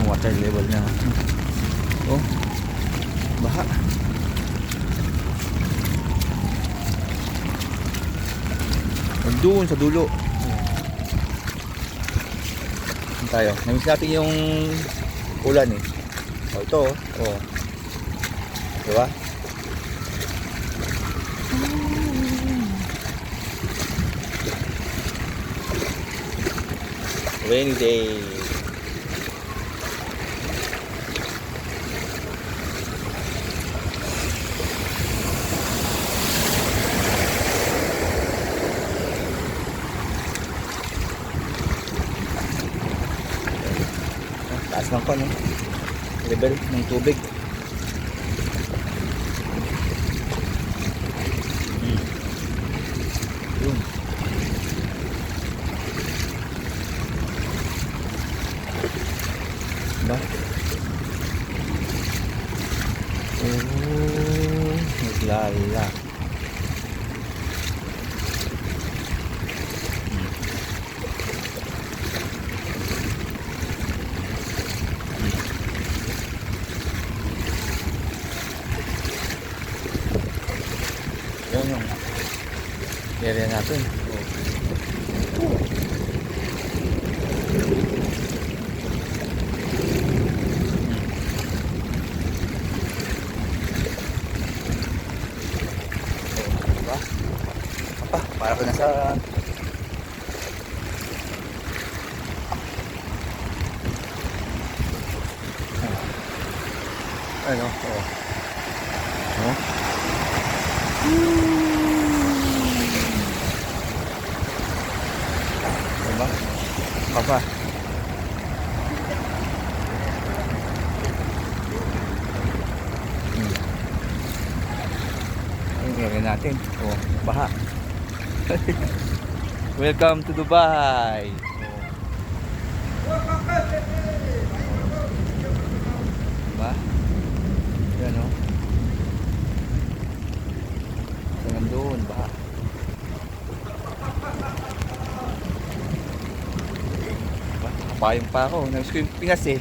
yung water level niya. Oh, baha. Doon sa dulo. Tayo. Namiss natin yung ulan eh. Oh, ito oh. Oh. Diba? Rainy day. Taas ng pan, no? Level ng tubig. Yun. Diba? Oh, naglala. Yan yung area natin. Diba? Apa, para ko na sa ano, oh. Oh. Diba? Papa. Ang area natin. Oh, baha. Welcome to Dubai. Oh. Diba? Yan o. Hanggang doon, baha. Diba? Nakapayong pa ako. Namiss ko yung Pinas eh.